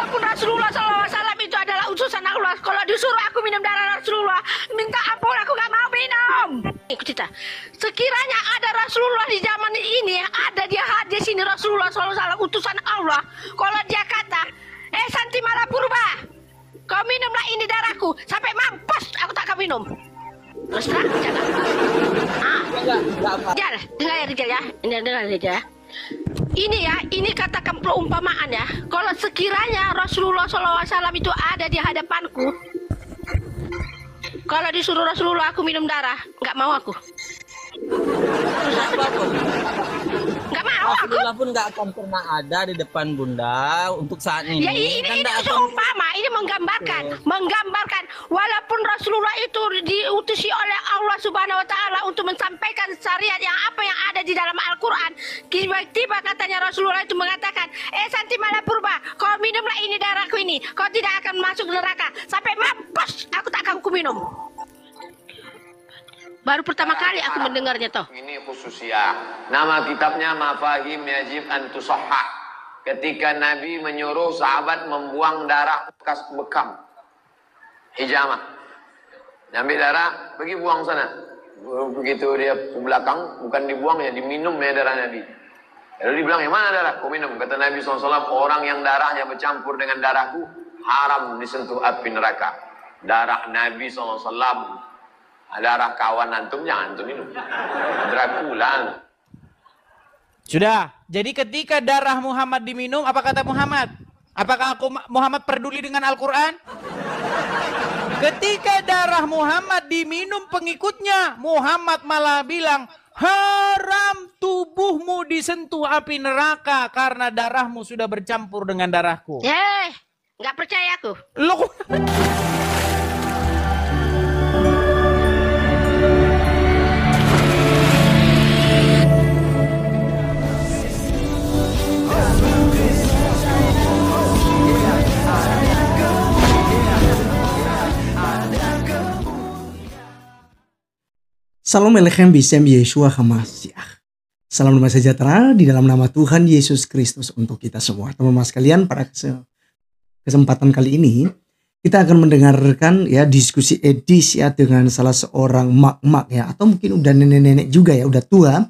walaupun Rasulullah SAW itu adalah utusan Allah, kalau disuruh aku minum darah Rasulullah, minta ampun aku gak mau minum. Ikut cerita. Sekiranya ada Rasulullah di zaman ini, ada dia hadir sini Rasulullah SAW utusan Allah, kalau dia kata, Santi Malapurba, kau minumlah ini darahku sampai mampus, aku tak akan minum. Terus terang, jangan. Dengar ya Rijal ya, dengar Rijal ya. Ini ya, ini katakan perumpamaan ya. Kalau sekiranya Rasulullah SAW itu ada di hadapanku, kalau disuruh Rasulullah aku minum darah, nggak mau aku. Nggak mau aku. Rasulullah pun nggak akan pernah ada di depan Bunda untuk saat ini. Ya ini seumpama, ini menggambarkan walaupun Rasulullah itu diutusi oleh Allah Subhanahu Wa Taala untuk mensampaikan syariat yang apa yang ada di dalam Al-Quran. Tiba-tiba katanya Rasulullah itu mengatakan, Santi Malapurba, kau minumlah ini darahku ini, kau tidak akan masuk neraka sampai mampus, aku tak akan minum. Baru pertama kali aku mendengarnya toh. Ini khususnya. Nama kitabnya Mafahim Yajib an Tusahhah. Ketika Nabi menyuruh sahabat membuang darah bekas bekam. Hijamah. Ambil darah, pergi buang sana. Begitu dia ke belakang, bukan dibuang ya, diminum ya darah Nabi. Lalu dibilang, yang mana darah? Kau minum. Kata Nabi SAW, orang yang darahnya bercampur dengan darahku, haram disentuh api neraka. Darah Nabi SAW, darah kawan antum jangan antum minum. Dracula. Sudah. Jadi ketika darah Muhammad diminum, apa kata Muhammad? Apakah Muhammad peduli dengan Al-Quran? Ketika darah Muhammad diminum pengikutnya, Muhammad malah bilang, haram tubuhmu disentuh api neraka karena darahmu sudah bercampur dengan darahku. Nggak percaya aku. Loh. Salam Elechem Bisem Yeshua HaMashiach. Salam damai sejahtera di dalam nama Tuhan Yesus Kristus untuk kita semua. Teman-teman sekalian, pada kesempatan kali ini kita akan mendengarkan ya diskusi edis ya dengan salah seorang mak-mak ya, atau mungkin udah nenek-nenek juga ya, udah tua.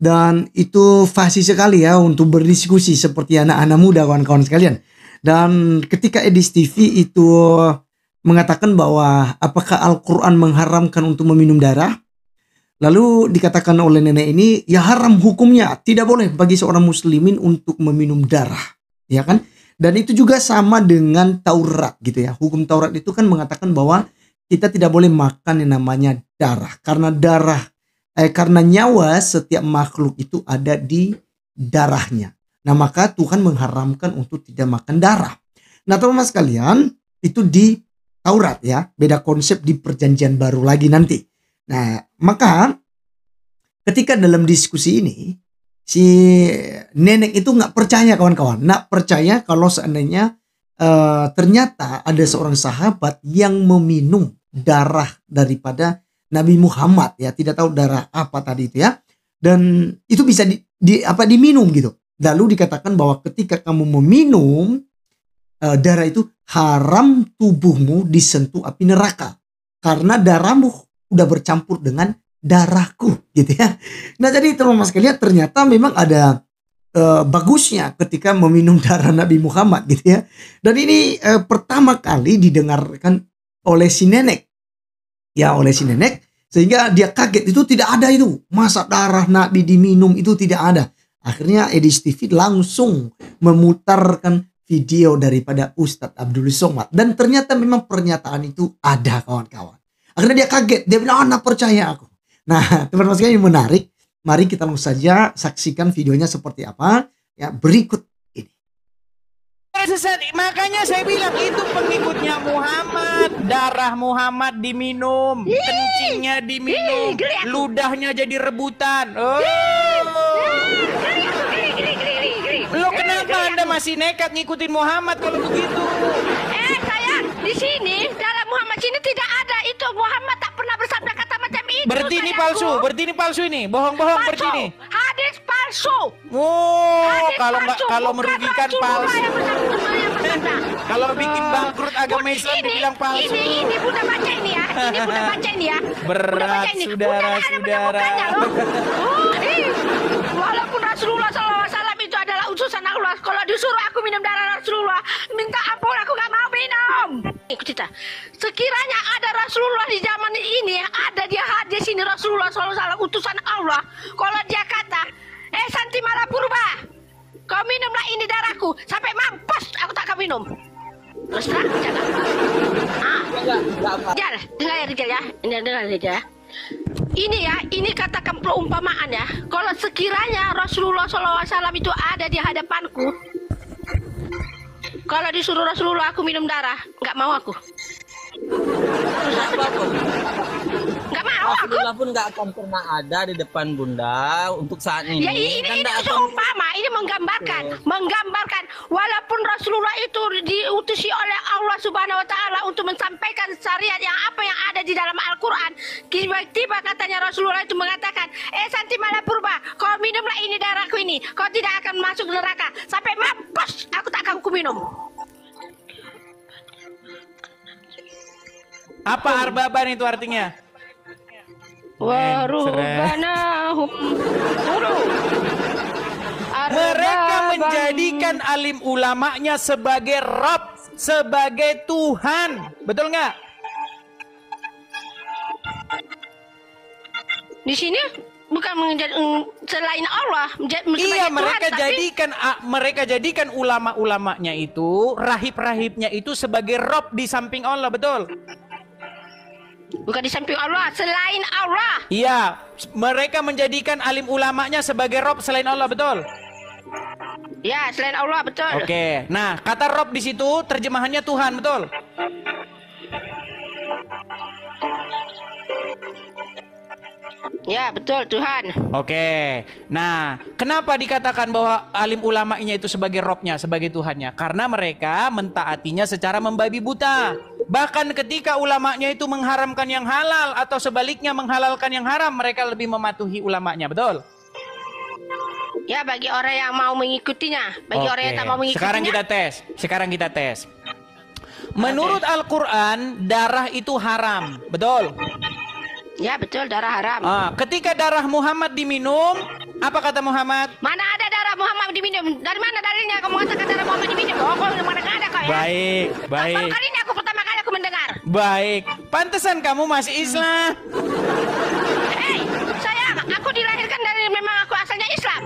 Dan itu fasih sekali ya untuk berdiskusi seperti anak-anak muda kawan-kawan sekalian. Dan ketika Edis TV itu mengatakan bahwa apakah Al-Quran mengharamkan untuk meminum darah, lalu dikatakan oleh nenek ini, ya haram hukumnya, tidak boleh bagi seorang muslimin untuk meminum darah, ya kan? Dan itu juga sama dengan Taurat gitu ya. Hukum Taurat itu kan mengatakan bahwa kita tidak boleh makan yang namanya darah, karena nyawa setiap makhluk itu ada di darahnya. Nah, maka Tuhan mengharamkan untuk tidak makan darah. Nah, teman-teman sekalian, itu di Taurat ya, beda konsep di Perjanjian Baru lagi nanti. Nah, maka ketika dalam diskusi ini si nenek itu nggak percaya kawan-kawan, nggak percaya kalau seandainya ternyata ada seorang sahabat yang meminum darah daripada Nabi Muhammad ya, tidak tahu darah apa tadi itu ya, dan itu bisa diminum gitu. Lalu dikatakan bahwa ketika kamu meminum darah itu haram tubuhmu disentuh api neraka karena darahmu udah bercampur dengan darahku gitu ya. Nah, jadi teman-teman sekalian, ternyata memang ada bagusnya ketika meminum darah Nabi Muhammad gitu ya. Dan ini pertama kali didengarkan oleh si nenek. Ya, oleh si nenek, sehingga dia kaget, itu tidak ada itu. Masa darah Nabi diminum, itu tidak ada. Akhirnya Edis TV langsung memutarkan video daripada Ustadz Abdul Somad. Dan ternyata memang pernyataan itu ada kawan-kawan. Akhirnya dia kaget, dia bilang, "Anak percaya aku." Nah, teman-teman sekalian yang menarik, mari kita langsung saja saksikan videonya seperti apa ya, berikut ini. Makanya saya bilang itu pengikutnya Muhammad, darah Muhammad diminum, kencingnya diminum, ludahnya jadi rebutan. Lo kenapa Anda masih nekat ngikutin Muhammad kalau begitu? Sayang, di sini dalam Muhammad sini tidak ada itu. Muhammad tak pernah bersabda kata macam itu. Berarti ini palsu, berarti ini palsu ini, bohong-bohong berarti ini. Hadis palsu. Oh, Hadis kalau palsu, kalau bukan merugikan Rasulullah palsu. yang bersabda. Kalau bikin bangkrut agama Islam dibilang palsu. Ini Bunda baca ini ya. Ini Bunda baca ini ya. Berat, Bunda baca ini. saudara-saudara. Walaupun Rasulullah SAW itu adalah utusan Allah, kalau disuruh aku minum darah Rasulullah, minta ampun aku gak mau minum. Ikut cerita. Sekiranya ada Rasulullah di zaman ini, ada dia hadir sini Rasulullah SAW utusan Allah. Kalau dia kata, Santi Malapurba, kau minumlah ini darahku sampai mampus, aku tak akan minum. Terus terang, Rijal, dengar ya Rijal ya, dengar Rijal ya. Ini ya, ini katakan perumpamaan ya. Kalau sekiranya Rasulullah SAW itu ada di hadapanku, kalau disuruh Rasulullah aku minum darah, nggak mau aku. Nggak mau aku. Rasulullah pun nggak akan pernah ada di depan Bunda untuk saat ini. Ya ini nggak akan. seumpama, ini menggambarkan walaupun Rasulullah itu diutusi oleh Allah Subhanahu Wa Taala untuk mensampaikan syariat yang apa yang ada di dalam Al-Quran. Tiba-tiba katanya Rasulullah itu mengatakan, Santi Malapurba, kau minumlah ini darahku ini, kau tidak akan masuk neraka sampai mampus, aku tak akan minum. Apa arbaban itu artinya? Warubanahum. Mereka menjadikan alim ulamanya sebagai Rabb, sebagai Tuhan. Betul nggak? Di sini bukan selain Allah. Iya, mereka jadikan ulama-ulamanya itu, rahib-rahibnya itu sebagai Rabb di samping Allah, betul? Bukan di samping Allah, selain Allah. Iya, mereka menjadikan alim ulamanya sebagai Rabb selain Allah, betul? Ya, selain Allah, betul. Oke, nah kata Rabb di situ terjemahannya Tuhan, betul? Ya, betul, Tuhan. Oke, nah kenapa dikatakan bahwa alim ulamanya itu sebagai Rabb-nya, sebagai Tuhannya? Karena mereka mentaatinya secara membabi buta. Bahkan ketika ulamanya itu mengharamkan yang halal atau sebaliknya menghalalkan yang haram, mereka lebih mematuhi ulamanya, betul? Ya, bagi orang yang mau mengikutinya, bagi orang yang tak mau mengikutinya. Sekarang kita tes. Menurut Al-Quran, darah itu haram, betul? Ya, betul, darah haram. Ketika darah Muhammad diminum, apa kata Muhammad? Mana ada darah Muhammad diminum? Dari mana dalilnya kamu mengatakan darah Muhammad diminum? Oh, mana ada kok ya? Baik. Baru kali ini pertama kali aku mendengar. Baik, pantesan kamu masih Islam. Hei, sayang, aku dilahirkan dari memang aku asalnya Islam.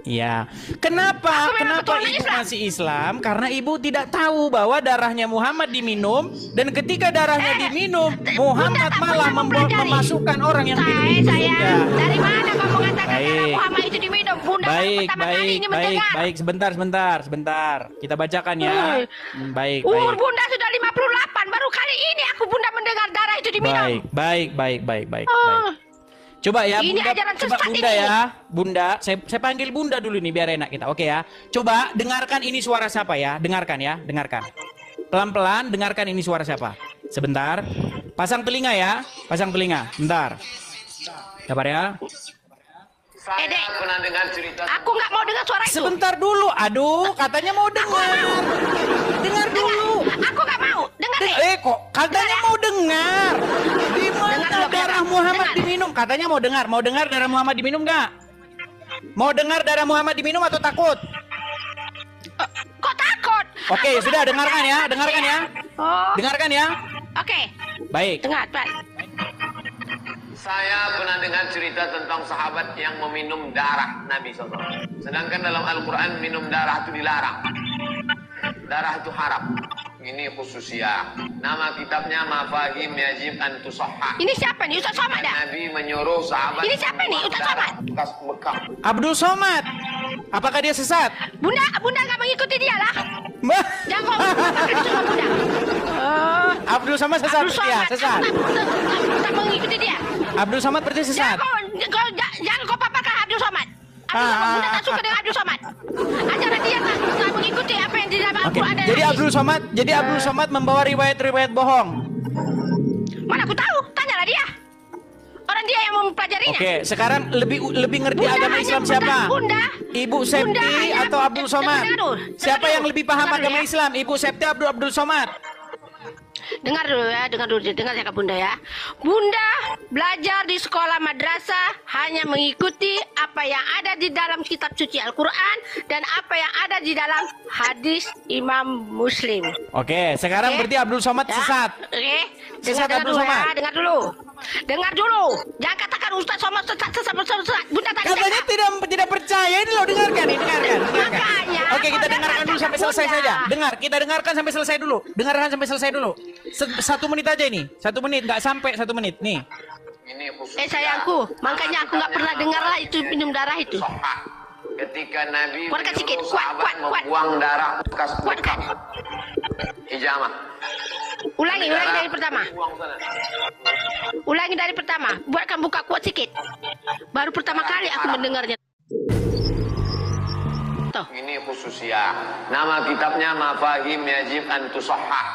Iya. Kenapa ibu masih Islam? Karena ibu tidak tahu bahwa darahnya Muhammad diminum, dan ketika darahnya diminum, Muhammad malah memasukkan orang yang minum itu surga. Dari mana kamu mengatakan darah Muhammad itu diminum? Bunda pertama kali ini mendengar. Baik, sebentar. Kita bacakan ya. Baik. Umur Bunda sudah 58, baru kali ini aku Bunda mendengar darah itu diminum. Baik. Coba ya, Bunda ya. Bunda, saya panggil Bunda dulu nih biar enak kita. Oke ya. Coba dengarkan ini suara siapa ya. Dengarkan. Pelan-pelan dengarkan ini suara siapa. Sebentar. Pasang telinga ya. Bentar. Sabar ya. Saya pernah dengar cerita. Aku nggak mau dengar suara itu. Sebentar dulu. Aduh, katanya mau dengar. Dengar dulu. Aku nggak mau. Dengar deh. Kok katanya mau dengar? Di mana darah Muhammad diminum? Katanya mau dengar. Mau dengar darah Muhammad diminum nggak? Mau dengar darah Muhammad diminum atau takut? Kok takut? Oke, sudah dengarkan ya. Oh. Dengarkan ya. Oke. Baik. Dengar, Pak. Saya pernah dengar cerita tentang sahabat yang meminum darah Nabi SAW. Sedangkan dalam Al-Quran minum darah itu dilarang. Darah itu haram. Ini khususnya. Nama kitabnya Mafahim Yajib an Tusahha. Ini siapa nih? Ustaz Somad dah. Nabi menyuruh sahabat. Ini siapa nih? Ustaz Somad. Bekas bekam. Abdul Somad. Apakah dia sesat? Bunda nggak mengikuti dia lah. Jangan kok sama Bunda. Abdul Somad sesat. Sesat. Tak mengikuti dia. Abdul Somad berarti sesat. Jangan kau paparkan Abdul Somad. Bunda tak suka dengan Abdul Somad. Ajaran dia tak mengikuti apa yang di dalam Al-Quran. Jadi Abdul Somad membawa riwayat-riwayat bohong. Mana aku tahu? Tanyalah dia. Orang dia yang mempelajarinya. Oke, sekarang lebih ngerti Bunda agama hanya Islam siapa? Bunda. Ibu Septi hanya- atau Abdul Somad? Siapa yang lebih paham agama Islam? Ibu Septi atau Abdul Somad? Dengar dulu ya, dengar cakap Bunda ya. Bunda belajar di sekolah madrasah hanya mengikuti apa yang ada di dalam kitab suci Al-Quran dan apa yang ada di dalam hadis Imam Muslim. Oke, sekarang Oke. berarti Abdul Somad Ya, sesat. Oke, Sesat dengar Abdul dulu ya, Somad. dengar dulu. Jangan katakan Ustaz Somad sesat. Bunda tadi Katanya cakap. tidak percaya. Ini loh, dengarkan. Makanya, Oke, kita kau dengarkan dulu sampai dengarkan, selesai Bunda. saja. Kita dengarkan sampai selesai dulu. Dengarkan sampai selesai dulu. 1 menit aja ini. 1 menit, nggak sampai 1 menit. Nih. Ini khususnya Sayangku, makanya aku nggak pernah dengar lah itu minum darah itu. Sahih. Ketika Nabi Kuatkan menyuruh sikit, sahabat kuat. membuang darah bekas Kuatkan. bekam. Hijamah. Ulangi dari pertama. Buang sana. Ulangi dari pertama. Buatkan buka kuat sikit. Baru pertama kali aku mendengarnya. Tuh. Ini khususnya. Nama kitabnya Mafahim Yajib an Tusahhah.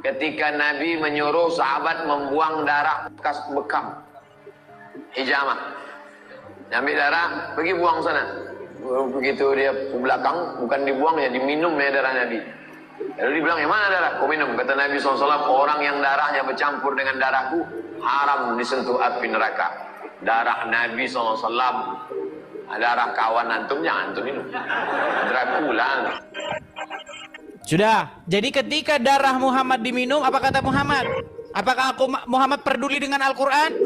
Ketika Nabi menyuruh sahabat membuang darah bekas bekam. Hijamah. Ambil darah, pergi buang sana. Begitu dia ke belakang, bukan dibuang ya, diminum ya darah Nabi. Lalu dibilang, yang mana darah? Kau minum. Kata Nabi SAW, orang yang darahnya bercampur dengan darahku, haram disentuh api neraka. Darah Nabi SAW, darah kawan antum, jangan antum minum. Dracula. Sudah. Jadi ketika darah Muhammad diminum, apa kata Muhammad? Apakah Muhammad peduli dengan Al-Quran?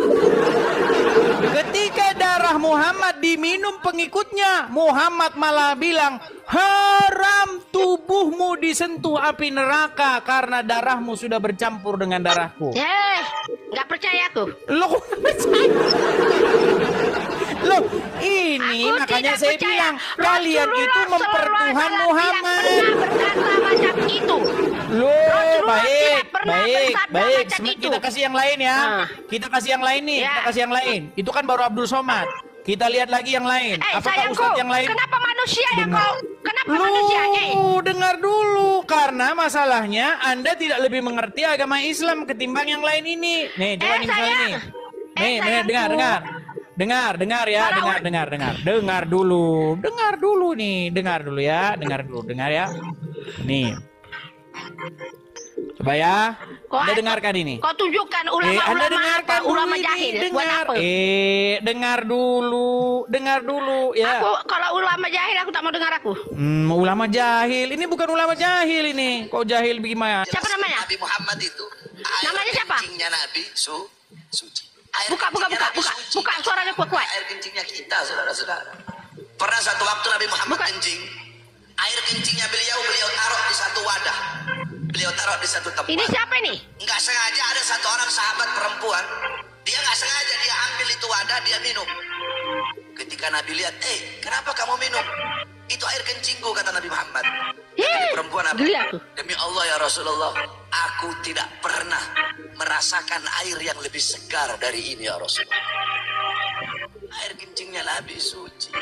Ketika darah Muhammad diminum pengikutnya, Muhammad malah bilang, haram tubuhmu disentuh api neraka karena darahmu sudah bercampur dengan darahku. Nggak percaya aku. Loh, kok nggak percaya? Loh, ini Aku makanya tidak saya percaya. bilang kalian Rasulullah itu mempertuhan SAW Muhammad. tidak pernah berkata macam itu. Loh, Rasulullah baik, tidak pernah bersabda baik. macam itu. Kita kasih yang lain ya. Ah. Kita kasih yang lain nih, Ya. kita kasih yang lain. Itu kan baru Abdul Somad. Kita lihat lagi yang lain. Apakah Sayangku, Ustadz yang lain? kenapa manusia yang Dengar. kau? Kenapa manusia? Dengar dulu. Karena masalahnya Anda tidak lebih mengerti agama Islam ketimbang yang lain ini. Nih, coba nih misalnya nih. Nih, sayangku. dengar. Dengar ya, dengar dulu. Dengar dulu ya, dengar ya. Nih. Coba ya. Anda dengarkan ini. Kau tunjukkan Anda ulama-ulama dengarkan apa? Ulama ini, jahil. Buat dengar. apa? Dengar dulu ya. Aku kalau ulama jahil aku tak mau dengar aku. Ulama jahil. Ini bukan ulama jahil ini. Kok jahil gimana? Siapa namanya? Nabi Muhammad itu Namanya siapa? kencingnya Nabi suci. Air Buka kencingnya Nabi suci. buka suaranya kuat. Air kencingnya kita, saudara-saudara. Pernah satu waktu Nabi Muhammad Buka. kencing, air kencingnya beliau taruh di satu wadah. Beliau taruh di satu tempat. Ini siapa ini? Nggak sengaja ada satu orang sahabat perempuan, dia nggak sengaja dia ambil itu wadah, dia minum. Ketika Nabi lihat, kenapa kamu minum? Itu air kencingku, kata Nabi Muhammad. Kata perempuan apa? Geli aku. Demi Allah ya Rasulullah, aku tidak pernah merasakan air yang lebih segar dari ini ya Rasulullah. Air kencingnya Nabi suci.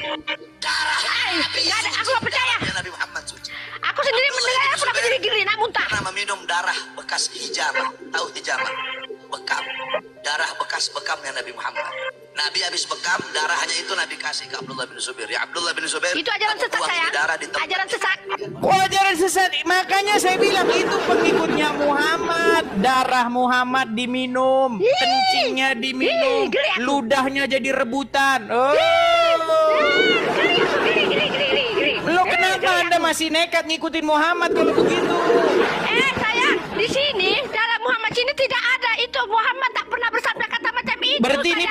Darah Nabi nggak ada, suci. aku nggak percaya. Darahnya Nabi Muhammad suci. Aku sendiri mendengarnya aku dapat jadi gini, nak muntah. Pernah meminum darah bekas hijamah. Tahu hijamah? Bekam. Darah bekas bekamnya Nabi Muhammad. Nabi habis bekam, darahnya itu Nabi kasih ke Abdullah bin Zubair. Ya Abdullah bin Zubair, Itu ajaran kamu sesat buang ini saya. darah di tempat. Ajaran sesat. Kok ajaran sesat? Makanya saya bilang itu pengikutnya Muhammad. Darah Muhammad diminum, kencingnya diminum, geli aku. ludahnya jadi rebutan. Oh. Geli. Lo kenapa Anda masih nekat ngikutin Muhammad kalau begitu? Sayang, di sini dalam Muhammad sini tidak ada itu. Muhammad tak pernah bersabda kata macam itu. Berarti ini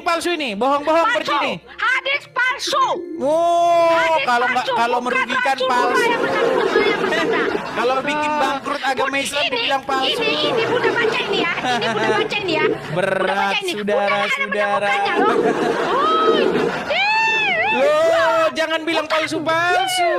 palsu ini. Bohong-bohong berarti ini. Hadis palsu. Oh, Hadis kalau palsu, kalau bukan merugikan Rasulullah palsu. yang bersabda. Kalau bikin bangkrut agama Islam dibilang palsu. Ini Bunda baca ini ya. Ini Bunda baca ini ya. Bunda Berat, baca ini. saudara-saudara. Loh, Loh, jangan bilang palsu-palsu.